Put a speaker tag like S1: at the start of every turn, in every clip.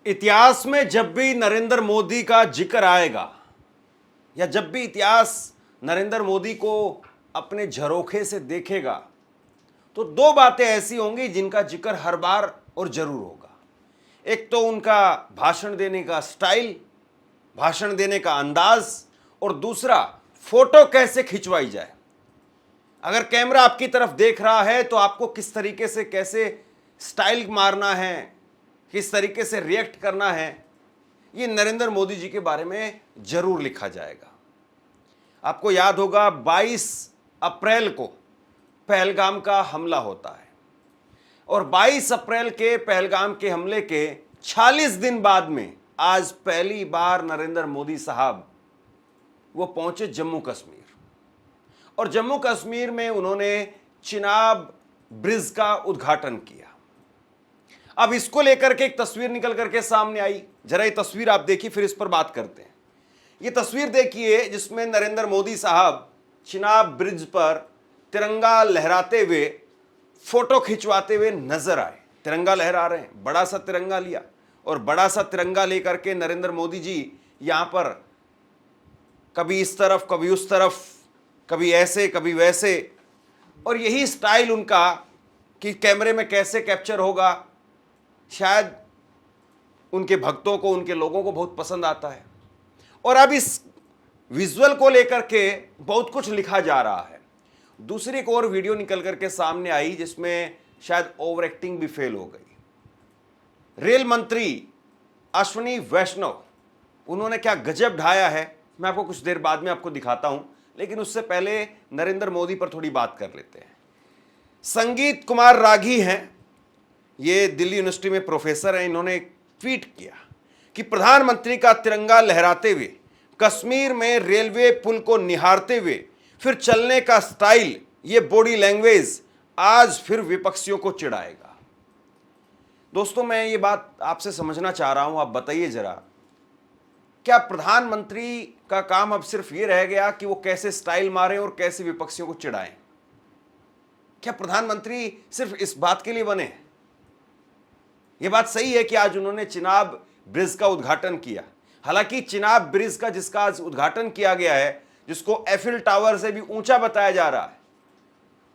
S1: इतिहास में जब भी नरेंद्र मोदी का जिक्र आएगा या जब भी इतिहास नरेंद्र मोदी को अपने झरोखे से देखेगा तो दो बातें ऐसी होंगी जिनका जिक्र हर बार और जरूर होगा। एक तो उनका भाषण देने का स्टाइल, भाषण देने का अंदाज, और दूसरा फोटो कैसे खिंचवाई जाए। अगर कैमरा आपकी तरफ देख रहा है तो आपको किस तरीके से कैसे स्टाइल मारना है, किस तरीके से रिएक्ट करना है, ये नरेंद्र मोदी जी के बारे में जरूर लिखा जाएगा। आपको याद होगा 22 अप्रैल को पहलगाम का हमला होता है और 22 अप्रैल के पहलगाम के हमले के 46 दिन बाद में आज पहली बार नरेंद्र मोदी साहब वो पहुंचे जम्मू कश्मीर, और जम्मू कश्मीर में उन्होंने चिनाब ब्रिज का उद्घाटन किया। अब इसको लेकर के एक तस्वीर निकल करके सामने आई, जरा ये तस्वीर आप देखिए फिर इस पर बात करते हैं। ये तस्वीर देखिए जिसमें नरेंद्र मोदी साहब चिनाब ब्रिज पर तिरंगा लहराते हुए फोटो खिंचवाते हुए नजर आए। तिरंगा लहरा रहे हैं, बड़ा सा तिरंगा लिया और बड़ा सा तिरंगा लेकर के नरेंद्र मोदी जी यहां पर कभी इस तरफ कभी उस तरफ, कभी ऐसे कभी वैसे, और यही स्टाइल उनका कि कैमरे में कैसे कैप्चर होगा, शायद उनके भक्तों को, उनके लोगों को बहुत पसंद आता है। और अब इस विजुअल को लेकर के बहुत कुछ लिखा जा रहा है। दूसरी एक और वीडियो निकल करके सामने आई जिसमें शायद ओवर एक्टिंग भी फेल हो गई। रेल मंत्री अश्विनी वैष्णव, उन्होंने क्या गजब ढाया है, मैं आपको कुछ देर बाद में आपको दिखाता हूं, लेकिन उससे पहले नरेंद्र मोदी पर थोड़ी बात कर लेते हैं। संगीत कुमार रागी हैं, ये दिल्ली यूनिवर्सिटी में प्रोफेसर हैं। इन्होंने एक ट्वीट किया कि प्रधानमंत्री का तिरंगा लहराते हुए कश्मीर में रेलवे पुल को निहारते हुए फिर चलने का स्टाइल, ये बॉडी लैंग्वेज आज फिर विपक्षियों को चिढ़ाएगा। दोस्तों, मैं ये बात आपसे समझना चाह रहा हूं, आप बताइए जरा, क्या प्रधानमंत्री का काम अब सिर्फ ये रह गया कि वो कैसे स्टाइल मारें और कैसे विपक्षियों को चिढ़ाएं? क्या प्रधानमंत्री सिर्फ इस बात के लिए बने हैं? यह बात सही है कि आज उन्होंने चिनाब ब्रिज का उद्घाटन किया। हालांकि चिनाब ब्रिज का जिसका आज उद्घाटन किया गया है, जिसको एफिल टावर से भी ऊंचा बताया जा रहा है,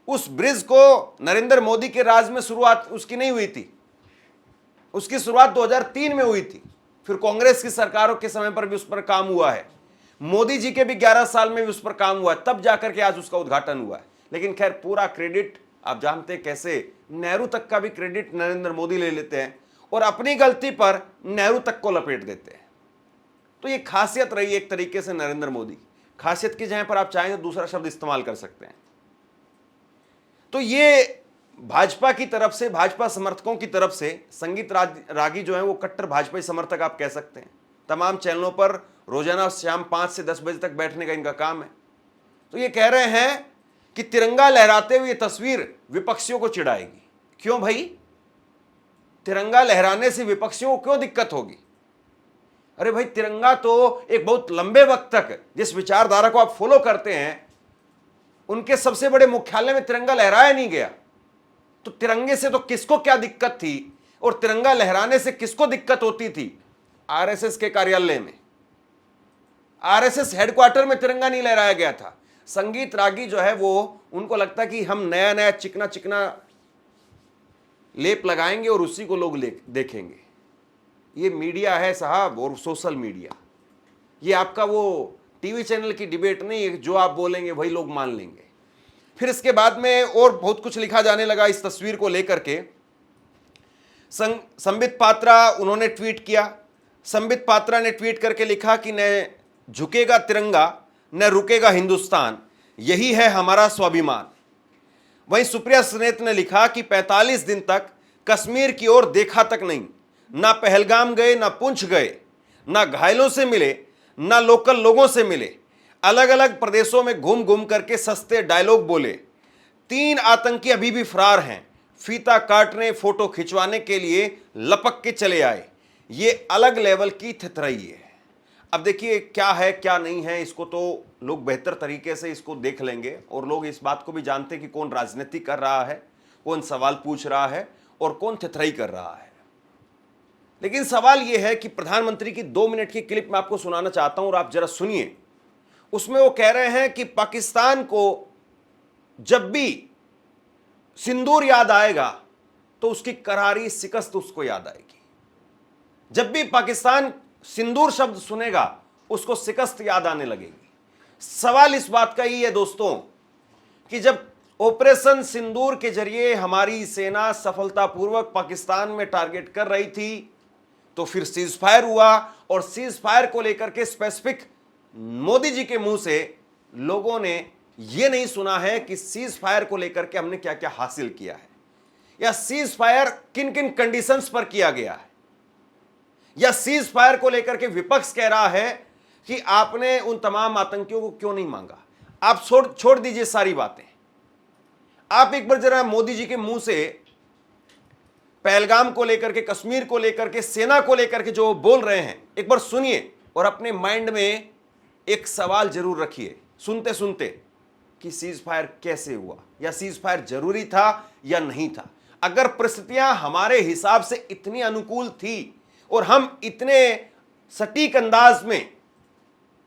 S1: उस ब्रिज को नरेंद्र मोदी के राज में शुरुआत उसकी नहीं हुई थी। उसकी शुरुआत 2003 में हुई थी, फिर कांग्रेस की सरकारों के समय पर भी उस पर काम हुआ है, मोदी जी के भी 11 साल में भी उस पर काम हुआ है, तब जाकर के आज उसका उद्घाटन हुआ है। लेकिन खैर, पूरा क्रेडिट आप जानते हैं कैसे नेहरू तक का भी क्रेडिट नरेंद्र मोदी ले लेते हैं और अपनी गलती पर नेहरू तक को लपेट देते हैं। तो ये खासियत रही एक तरीके से नरेंद्र मोदी, खासियत की जगह पर आप चाहें तो दूसरा शब्द इस्तेमाल कर सकते हैं। तो ये भाजपा की तरफ से, भाजपा समर्थकों की तरफ से, संगीत रागी जो है वो कट्टर भाजपा समर्थक आप कह सकते हैं। तमाम चैनलों पर रोजाना शाम 5 से 10 बजे तक बैठने का इनका काम है। तो ये कह रहे हैं कि तिरंगा लहराते हुए ये तस्वीर विपक्षियों को चिढ़ाएगी। क्यों भाई? तिरंगा लहराने से विपक्षियों को क्यों दिक्कत होगी? अरे भाई, तिरंगा तो एक बहुत लंबे वक्त तक जिस विचारधारा को आप फॉलो करते हैं, उनके सबसे बड़े मुख्यालय में तिरंगा लहराया नहीं गया। तो तिरंगे से तो किसको क्या दिक्कत थी और तिरंगा लहराने से किसको दिक्कत होती थी? आरएसएस के कार्यालय में, आरएसएस हेडक्वार्टर में तिरंगा नहीं लहराया गया था। संगीत रागी जो है वो, उनको लगता है कि हम नया नया चिकना चिकना लेप लगाएंगे और उसी को लोग देखेंगे। ये मीडिया है साहब, और सोशल मीडिया, ये आपका वो टीवी चैनल की डिबेट नहीं है, जो आप बोलेंगे वही लोग मान लेंगे। फिर इसके बाद में और बहुत कुछ लिखा जाने लगा इस तस्वीर को लेकर के। संबित पात्रा, उन्होंने ट्वीट किया। संबित पात्रा ने ट्वीट करके लिखा कि न झुकेगा तिरंगा न रुकेगा हिंदुस्तान, यही है हमारा स्वाभिमान। वहीं सुप्रिया सुनेत ने लिखा कि 45 दिन तक कश्मीर की ओर देखा तक नहीं, ना पहलगाम गए, ना पुंछ गए, ना घायलों से मिले, ना लोकल लोगों से मिले, अलग अलग प्रदेशों में घूम घूम करके सस्ते डायलॉग बोले। 3 आतंकी अभी भी फरार हैं, फीता काटने, फोटो खिंचवाने के लिए लपक के चले आए। ये अलग लेवल की थितरई है। अब देखिए क्या है क्या नहीं है, इसको तो लोग बेहतर तरीके से इसको देख लेंगे, और लोग इस बात को भी जानते हैं कि कौन राजनीति कर रहा है, कौन सवाल पूछ रहा है और कौन थितरई कर रहा है। लेकिन सवाल यह है कि प्रधानमंत्री की 2 मिनट की क्लिप मैं आपको सुनाना चाहता हूं और आप जरा सुनिए। उसमें वो कह रहे हैं कि पाकिस्तान को जब भी सिंदूर याद आएगा तो उसकी करारी शिकस्त उसको याद आएगी। जब भी पाकिस्तान सिंदूर शब्द सुनेगा उसको शिकस्त याद आने लगेगी। सवाल इस बात का ही है दोस्तों कि जब ऑपरेशन सिंदूर के जरिए हमारी सेना सफलतापूर्वक पाकिस्तान में टारगेट कर रही थी तो फिर सीज फायर हुआ और सीज फायर को लेकर के स्पेसिफिक मोदी जी के मुंह से लोगों ने यह नहीं सुना है कि सीज फायर को लेकर के हमने क्या क्या हासिल किया है या सीज फायर किन किन कंडीशंस पर किया गया है या सीज फायर को लेकर के विपक्ष कह रहा है कि आपने उन तमाम आतंकियों को क्यों नहीं मांगा। आप छोड़ दीजिए सारी बातें। आप एक बार जरा मोदी जी के मुंह से पहलगाम को लेकर के, कश्मीर को लेकर के, सेना को लेकर के जो बोल रहे हैं एक बार सुनिए और अपने माइंड में एक सवाल जरूर रखिए सुनते सुनते कि सीज फायर कैसे हुआ या सीज फायर जरूरी था या नहीं था। अगर परिस्थितियां हमारे हिसाब से इतनी अनुकूल थी और हम इतने सटीक अंदाज में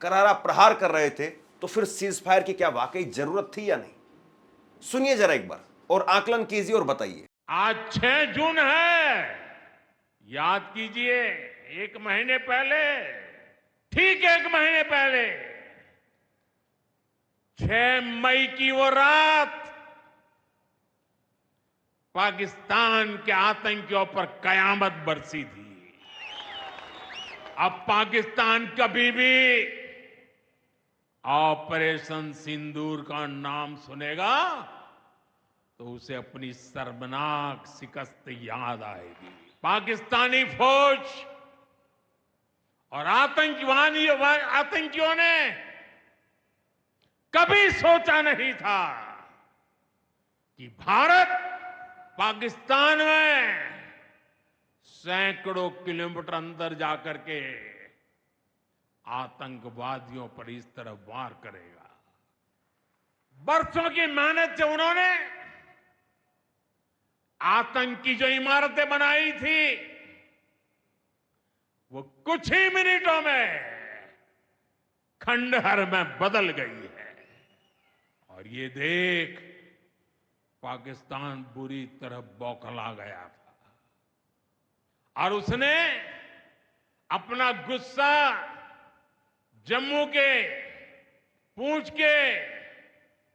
S1: करारा प्रहार कर रहे थे तो फिर सीज फायर की क्या वाकई जरूरत थी या नहीं। सुनिए जरा एक बार और आकलन कीजिए और बताइए।
S2: आज 6 जून है, याद कीजिए 1 महीने पहले, ठीक 1 महीने पहले 6 मई की वो रात पाकिस्तान के आतंकियों पर कयामत बरसी थी। अब पाकिस्तान कभी भी ऑपरेशन सिंदूर का नाम सुनेगा तो उसे अपनी शर्मनाक शिकस्त याद आएगी। पाकिस्तानी फौज और आतंकियों ने कभी सोचा नहीं था कि भारत पाकिस्तान में सैकड़ों किलोमीटर अंदर जाकर के आतंकवादियों पर इस तरह वार करेगा। बरसों की मेहनत से उन्होंने आतंकी जो इमारतें बनाई थी वो कुछ ही मिनटों में खंडहर में बदल गई है। और ये देख पाकिस्तान बुरी तरह बौखला गया था और उसने अपना गुस्सा जम्मू के, पूंछ के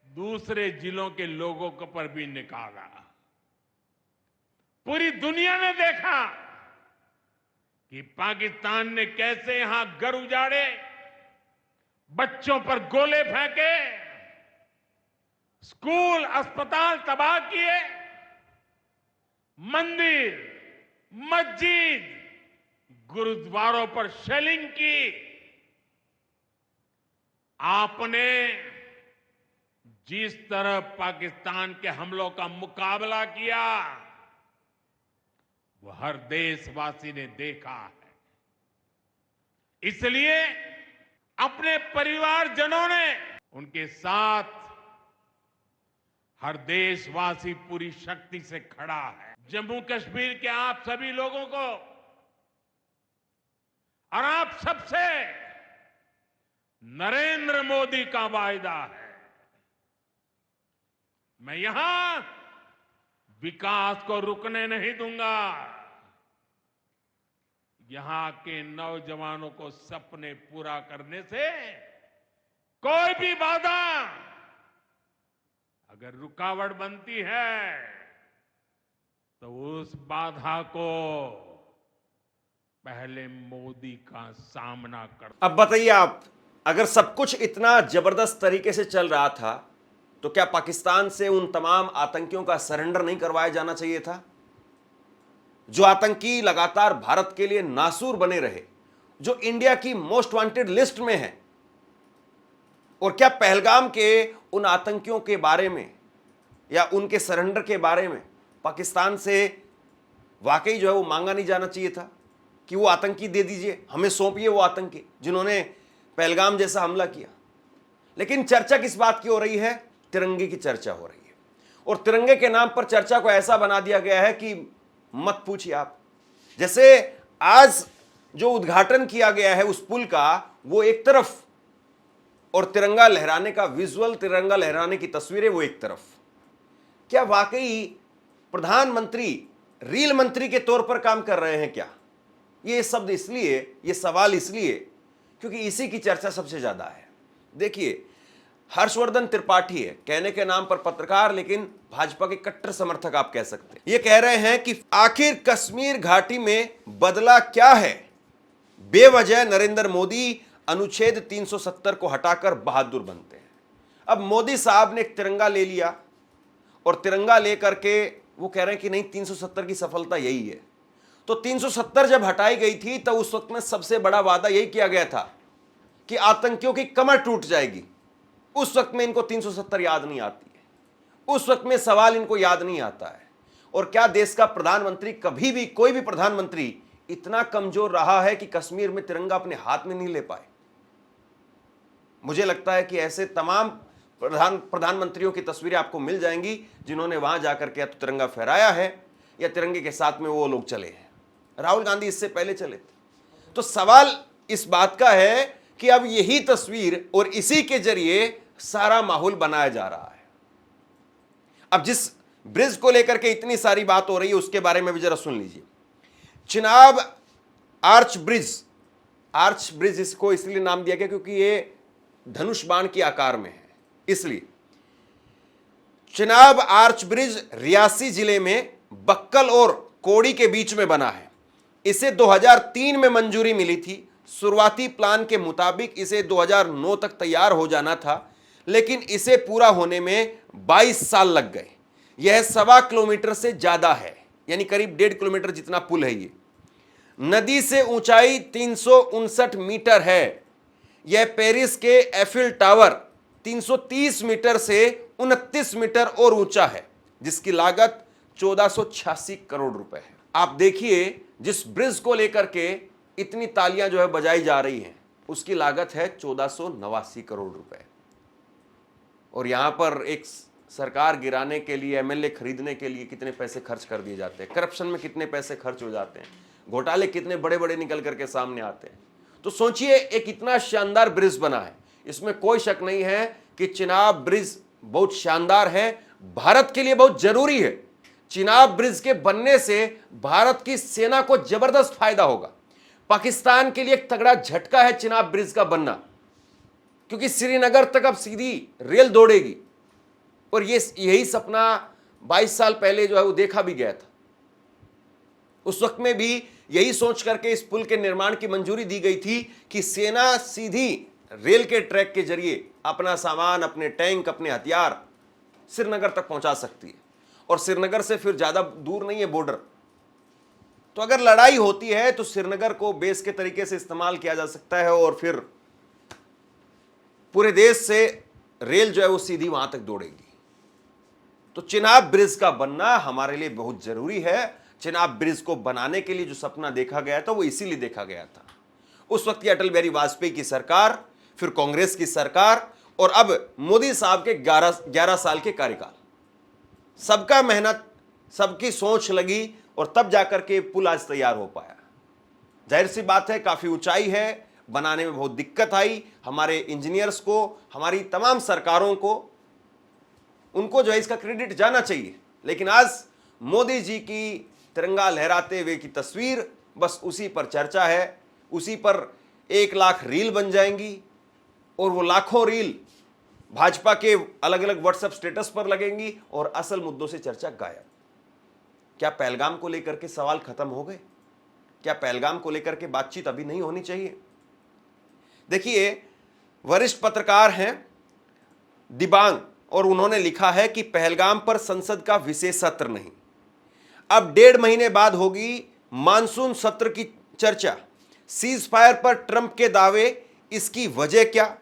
S2: दूसरे जिलों के लोगों के पर भी निकाला। पूरी दुनिया ने देखा कि पाकिस्तान ने कैसे यहां घर उजाड़े, बच्चों पर गोले फेंके, स्कूल, अस्पताल तबाह किए, मंदिर, मस्जिद, गुरुद्वारों पर शेलिंग की। आपने जिस तरह पाकिस्तान के हमलों का मुकाबला किया वो हर देशवासी ने देखा है। इसलिए अपने परिवारजनों ने उनके साथ हर देशवासी पूरी शक्ति से खड़ा है। जम्मू कश्मीर के आप सभी लोगों को और आप सबसे नरेंद्र मोदी का वायदा है, मैं यहां विकास को रुकने नहीं दूंगा। यहां के नौजवानों को सपने पूरा करने से कोई भी बाधा अगर रुकावट बनती है तो उस बाधा को पहले मोदी का सामना कर।
S1: अब बताइए आप, अगर सब कुछ इतना जबरदस्त तरीके से चल रहा था तो क्या पाकिस्तान से उन तमाम आतंकियों का सरेंडर नहीं करवाया जाना चाहिए था? जो आतंकी लगातार भारत के लिए नासूर बने रहे, जो इंडिया की मोस्ट वांटेड लिस्ट में है, और क्या पहलगाम के उन आतंकियों के बारे में या उनके सरेंडर के बारे में पाकिस्तान से वाकई जो है वो मांगा नहीं जाना चाहिए था कि वो आतंकी दे दीजिए, हमें सौंपिए वो आतंकी जिन्होंने पहलगाम जैसा हमला किया। लेकिन चर्चा किस बात की हो रही है? तिरंगे की चर्चा हो रही है और तिरंगे के नाम पर चर्चा को ऐसा बना दिया गया है कि मत पूछिए आप। जैसे आज जो उद्घाटन किया गया है उस पुल का, वो एक तरफ, और तिरंगा लहराने का विजुअल, तिरंगा लहराने की तस्वीरें वो एक तरफ। क्या वाकई प्रधानमंत्री रील मंत्री के तौर पर काम कर रहे हैं क्या? ये शब्द इसलिए, ये सवाल इसलिए क्योंकि इसी की चर्चा सबसे ज्यादा है। देखिए, हर्षवर्धन त्रिपाठी है, कहने के नाम पर पत्रकार, लेकिन भाजपा के कट्टर समर्थक आप कह सकते हैं। ये कह रहे हैं कि आखिर कश्मीर घाटी में बदला क्या है? बेवजह नरेंद्र मोदी अनुच्छेद 370 को हटाकर बहादुर बनते हैं। अब मोदी साहब ने एक तिरंगा ले लिया और तिरंगा लेकर के वो कह रहे हैं कि नहीं, 370 की सफलता यही है। तो 370 जब हटाई गई थी तो उस वक्त में सबसे बड़ा वादा यही किया गया था कि आतंकियों की कमर टूट जाएगी। उस वक्त में इनको 370 याद नहीं आती है, उस वक्त में सवाल इनको याद नहीं आता है। और क्या देश का प्रधानमंत्री, कभी भी कोई भी प्रधानमंत्री इतना कमजोर रहा है कि कश्मीर में तिरंगा अपने हाथ में नहीं ले पाए? मुझे लगता है कि ऐसे तमाम प्रधानमंत्रियों की तस्वीरें आपको मिल जाएंगी जिन्होंने वहां जाकर के तो तिरंगा फहराया है या तिरंगे के साथ में वो लोग चले हैं। राहुल गांधी इससे पहले चले थे। तो सवाल इस बात का है कि अब यही तस्वीर और इसी के जरिए सारा माहौल बनाया जा रहा है। अब जिस ब्रिज को लेकर के इतनी सारी बात हो रही है उसके बारे में भी जरा सुन लीजिए। चिनाब आर्च ब्रिज इसको इसलिए नाम दिया गया क्योंकि ये धनुष बाण के आकार में है, इसलिए। चिनाब आर्च ब्रिज रियासी जिले में बक्कल और कोड़ी के बीच में बना है। इसे 2003 में मंजूरी मिली थी। शुरुआती प्लान के मुताबिक इसे 2009 तक तैयार हो जाना था, लेकिन इसे पूरा होने में 22 साल लग गए। यह 1.25 किलोमीटर से ज्यादा है, यानी करीब 1.5 किलोमीटर जितना पुल है ये। नदी से ऊंचाई 359 मीटर है। यह पेरिस के एफिल टावर 330 मीटर से 29 मीटर और ऊंचा है, जिसकी लागत 1486 करोड़ रुपए है। आप देखिए, जिस ब्रिज को लेकर के इतनी तालियां जो है बजाई जा रही हैं, उसकी लागत है 1489 करोड़ रुपए। और यहां पर एक सरकार गिराने के लिए, एमएलए खरीदने के लिए कितने पैसे खर्च कर दिए जाते हैं, करप्शन में कितने पैसे खर्च हो जाते हैं, घोटाले कितने बड़े बड़े निकल करके सामने आते हैं। तो सोचिए, एक इतना शानदार ब्रिज बना है, इसमें कोई शक नहीं है कि चिनाब ब्रिज बहुत शानदार है, भारत के लिए बहुत जरूरी है। चिनाब ब्रिज के बनने से भारत की सेना को जबरदस्त फायदा होगा। पाकिस्तान के लिए एक तगड़ा झटका है चिनाब ब्रिज का बनना, क्योंकि श्रीनगर तक अब सीधी रेल दौड़ेगी। और यही सपना 22 साल पहले जो है वो देखा भी गया था। उस वक्त में भी यही सोच करके इस पुल के निर्माण की मंजूरी दी गई थी कि सेना सीधी रेल के ट्रैक के जरिए अपना सामान, अपने टैंक, अपने हथियार श्रीनगर तक पहुंचा सकती है। और श्रीनगर से फिर ज्यादा दूर नहीं है बॉर्डर, तो अगर लड़ाई होती है तो श्रीनगर को बेस के तरीके से इस्तेमाल किया जा सकता है और फिर पूरे देश से रेल जो है वो सीधी वहां तक दौड़ेगी। तो चिनाब ब्रिज का बनना हमारे लिए बहुत जरूरी है। चिनाब ब्रिज को बनाने के लिए जो सपना देखा गया था वो इसीलिए देखा गया था। उस वक्त की अटल बिहारी वाजपेयी की सरकार, फिर कांग्रेस की सरकार, और अब मोदी साहब के 11 साल के कार्यकाल, सबका मेहनत, सबकी सोच लगी और तब जाकर के पुल आज तैयार हो पाया। जाहिर सी बात है, काफी ऊंचाई है, बनाने में बहुत दिक्कत आई हमारे इंजीनियर्स को, हमारी तमाम सरकारों को, उनको जो है इसका क्रेडिट जाना चाहिए। लेकिन आज मोदी जी की तिरंगा लहराते हुए की तस्वीर, बस उसी पर चर्चा है, उसी पर 1 लाख रील बन जाएंगी और वो लाखों रील भाजपा के अलग अलग व्हाट्सएप स्टेटस पर लगेंगी और असल मुद्दों से चर्चा गायब। क्या पहलगाम को लेकर के सवाल खत्म हो गए? क्या पहलगाम को लेकर के बातचीत अभी नहीं होनी चाहिए? देखिए, वरिष्ठ पत्रकार हैं दिबांग, और उन्होंने लिखा है कि पहलगाम पर संसद का विशेष सत्र नहीं। अब 1.5 महीने बाद होगी मानसून सत्र की चर्चा। सीज फायर पर ट्रंप के दावे, इसकी वजह क्या?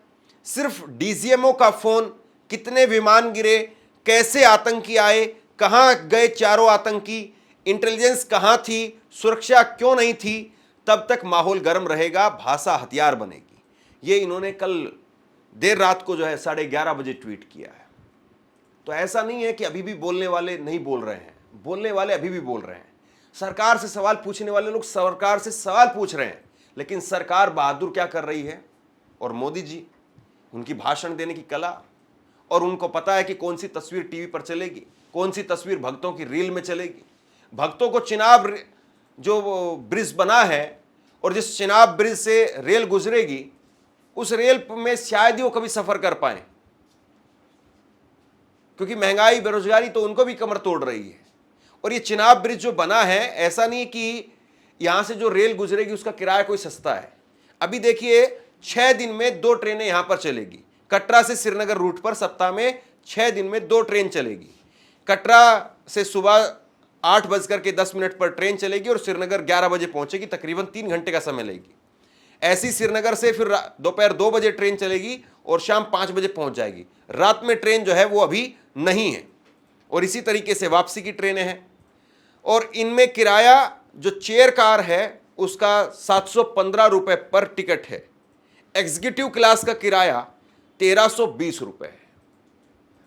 S1: सिर्फ डीजीएमओ का फोन, कितने विमान गिरे, कैसे आतंकी आए, कहां गए चारों आतंकी, इंटेलिजेंस कहां थी, सुरक्षा क्यों नहीं थी? तब तक माहौल गर्म रहेगा, भाषा हथियार बनेगी। ये इन्होंने कल देर रात को जो है 11:30 बजे ट्वीट किया है। तो ऐसा नहीं है कि अभी भी बोलने वाले नहीं बोल रहे हैं, बोलने वाले अभी भी बोल रहे हैं। सरकार से सवाल पूछने वाले लोग सरकार से सवाल पूछ रहे हैं, लेकिन सरकार बहादुर क्या कर रही है, और मोदी जी, उनकी भाषण देने की कला, और उनको पता है कि कौन सी तस्वीर टीवी पर चलेगी, कौन सी तस्वीर भक्तों की रील में चलेगी। भक्तों को चिनाब जो ब्रिज बना है और जिस चिनाब ब्रिज से रेल गुजरेगी, उस रेल में शायद ही वो कभी सफर कर पाए, क्योंकि महंगाई बेरोजगारी तो उनको भी कमर तोड़ रही है। और ये चिनाब ब्रिज जो बना है, ऐसा नहीं कि यहां से जो रेल गुजरेगी उसका किराया कोई सस्ता है। अभी देखिए 6 दिन में 2 ट्रेनें यहां पर चलेगी। कटरा से श्रीनगर रूट पर सप्ताह में 6 दिन में 2 ट्रेन चलेगी। कटरा से सुबह 8:10 पर ट्रेन चलेगी और श्रीनगर 11 बजे पहुंचेगी, तकरीबन 3 घंटे का समय लेगी। ऐसी श्रीनगर से फिर दोपहर 2 बजे ट्रेन चलेगी और शाम 5 बजे पहुंच जाएगी। रात में ट्रेन जो है वो अभी नहीं है। और इसी तरीके से वापसी की ट्रेनें हैं। और इनमें किराया जो चेयर कार है उसका 715 रुपए पर टिकट है। एग्जीक्यूटिव क्लास का किराया 1320 रुपए है।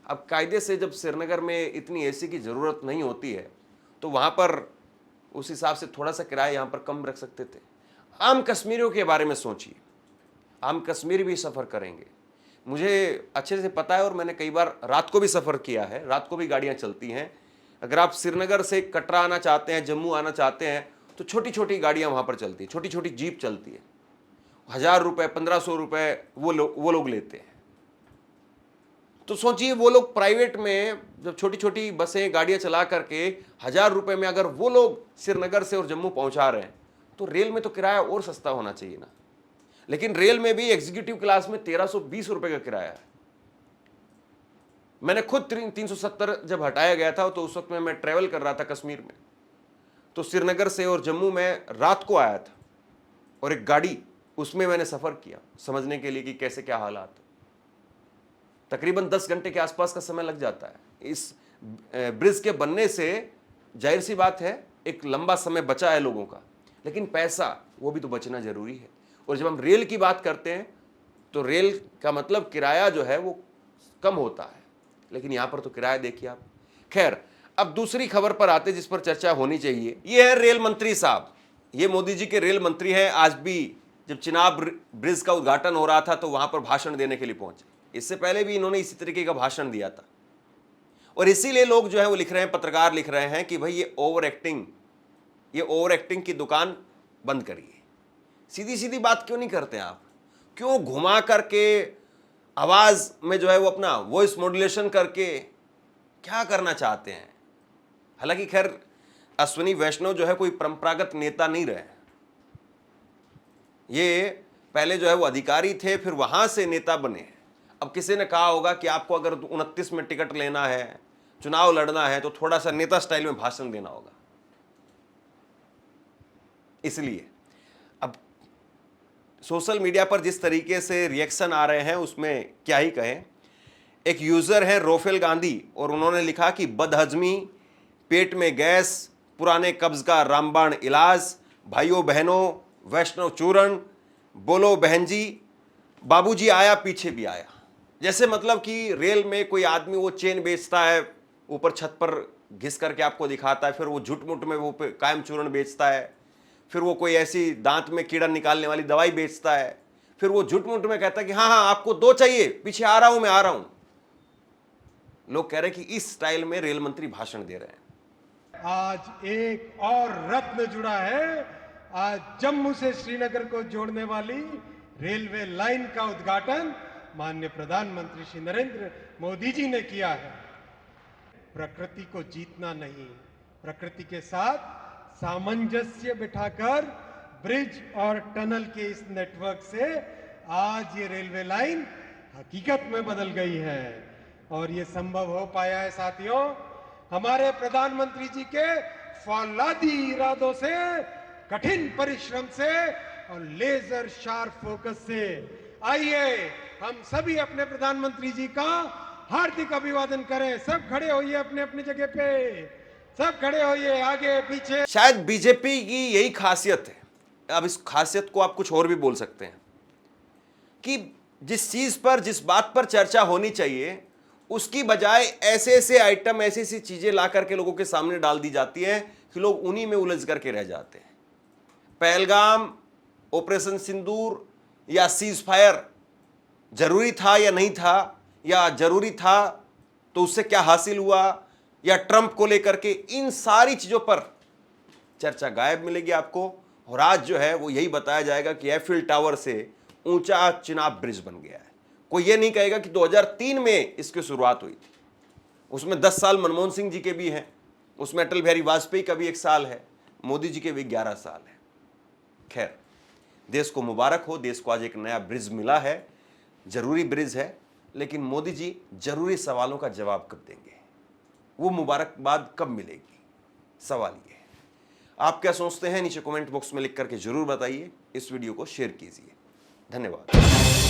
S1: अब कायदे से जब श्रीनगर में इतनी एसी की जरूरत नहीं होती है तो वहां पर उस हिसाब से थोड़ा सा किराया यहां पर कम रख सकते थे। आम कश्मीरियों के बारे में सोचिए, आम कश्मीरी भी सफर करेंगे। मुझे अच्छे से पता है और मैंने कई बार रात को भी सफर किया है, रात को भी गाड़ियां चलती हैं। अगर आप श्रीनगर से कटरा आना चाहते हैं, जम्मू आना चाहते हैं, तो छोटी छोटी गाड़ियां वहां पर चलती हैं, छोटी छोटी जीप चलती है। 1000 रुपए 1500 रुपए वो लोग लेते हैं। तो सोचिए वो लोग प्राइवेट में जब छोटी छोटी बसें गाड़ियां चला करके 1000 रुपए में अगर वो लोग श्रीनगर से और जम्मू पहुंचा रहे हैं, तो रेल में तो किराया और सस्ता होना चाहिए ना। लेकिन रेल में भी एग्जीक्यूटिव क्लास में 1320 रुपए का किराया है। मैंने खुद 370 जब हटाया गया था तो उस वक्त में मैं ट्रेवल कर रहा था कश्मीर में, तो श्रीनगर से और जम्मू में रात को आया था और एक गाड़ी उसमें मैंने सफर किया समझने के लिए कि कैसे क्या हालात। तकरीबन 10 घंटे के आसपास का समय लग जाता है। इस ब्रिज के बनने से जाहिर सी बात है एक लंबा समय बचा है लोगों का, लेकिन पैसा वो भी तो बचना जरूरी है। और जब हम रेल की बात करते हैं तो रेल का मतलब किराया जो है वो कम होता है, लेकिन यहां पर तो किराया देखिए आप। खैर, अब दूसरी खबर पर आते जिस पर चर्चा होनी चाहिए, ये है रेल मंत्री साहब। ये मोदी जी के रेल मंत्री हैं। आज भी जब चिनाब ब्रिज का उद्घाटन हो रहा था तो वहां पर भाषण देने के लिए पहुंचे। इससे पहले भी इन्होंने इसी तरीके का भाषण दिया था और इसीलिए लोग जो है वो लिख रहे हैं, पत्रकार लिख रहे हैं कि भाई ये ओवर एक्टिंग की दुकान बंद करिए। सीधी सीधी बात क्यों नहीं करते आप? क्यों घुमा करके आवाज में जो है वो अपना वॉइस मॉड्यूलेशन करके क्या करना चाहते हैं? हालांकि खैर अश्विनी वैष्णव जो है कोई परंपरागत नेता नहीं रहे। ये पहले जो है वो अधिकारी थे, फिर वहां से नेता बने। अब किसी ने कहा होगा कि आपको अगर 29 में टिकट लेना है, चुनाव लड़ना है, तो थोड़ा सा नेता स्टाइल में भाषण देना होगा। इसलिए अब सोशल मीडिया पर जिस तरीके से रिएक्शन आ रहे हैं उसमें क्या ही कहें। एक यूजर है रोफेल गांधी और उन्होंने लिखा कि बदहजमी, पेट में गैस, पुराने कब्ज का रामबाण इलाज, भाइयों बहनों वैष्णव चूर्ण, बोलो बहन जी, बाबूजी आया पीछे भी आया। जैसे मतलब कि रेल में कोई आदमी वो चेन बेचता है, ऊपर छत पर घिस करके आपको दिखाता है, फिर वो झुट-मुट में वो कायम चूर्ण बेचता है, फिर वो कोई ऐसी दांत में कीड़ा निकालने वाली दवाई बेचता है, फिर वो झुट-मुट में कहता है कि हाँ हाँ आपको 2 चाहिए, पीछे आ रहा हूं, मैं आ रहा हूं। लोग कह रहे हैं कि इस स्टाइल में रेल मंत्री भाषण दे रहे हैं।
S3: आज एक और रत्न जुड़ा है। आज जम्मू से श्रीनगर को जोड़ने वाली रेलवे लाइन का उद्घाटन माननीय प्रधानमंत्री श्री नरेंद्र मोदी जी ने किया है। प्रकृति को जीतना नहीं, प्रकृति के साथ सामंजस्य बिठाकर ब्रिज और टनल के इस नेटवर्क से आज ये रेलवे लाइन हकीकत में बदल गई है। और ये संभव हो पाया है साथियों हमारे प्रधानमंत्री जी के फौलादी इरादों से, कठिन परिश्रम से और लेजर शार्प फोकस से। आइए हम सभी अपने प्रधानमंत्री जी का हार्दिक अभिवादन करें। सब खड़े होइए अपने अपनी जगह पे, सब खड़े होइए, आगे पीछे।
S1: शायद बीजेपी की यही खासियत है, अब इस खासियत को आप कुछ और भी बोल सकते हैं, कि जिस चीज पर जिस बात पर चर्चा होनी चाहिए उसकी बजाय ऐसे ऐसे आइटम, ऐसी ऐसी चीजें ला करके लोगों के सामने डाल दी जाती है कि लोग उन्हीं में उलझ करके रह जाते हैं। पहलगाम, ऑपरेशन सिंदूर या सीज फायर जरूरी था या नहीं था, या जरूरी था तो उससे क्या हासिल हुआ, या ट्रंप को लेकर के, इन सारी चीजों पर चर्चा गायब मिलेगी आपको। और आज जो है वो यही बताया जाएगा कि एफिल टावर से ऊंचा चिनाब ब्रिज बन गया है। कोई ये नहीं कहेगा कि 2003 में इसकी शुरुआत हुई थी। उसमें 10 साल मनमोहन सिंह जी के भी हैं, उसमें अटल बिहारी वाजपेयी का भी 1 साल है, मोदी जी के भी 11 साल है। खैर, देश को मुबारक हो, देश को आज एक नया ब्रिज मिला है, जरूरी ब्रिज है, लेकिन मोदी जी जरूरी सवालों का जवाब कब देंगे, वो मुबारकबाद कब मिलेगी, सवाल ये है। आप क्या सोचते हैं नीचे कमेंट बॉक्स में लिख करके जरूर बताइए। इस वीडियो को शेयर कीजिए। धन्यवाद।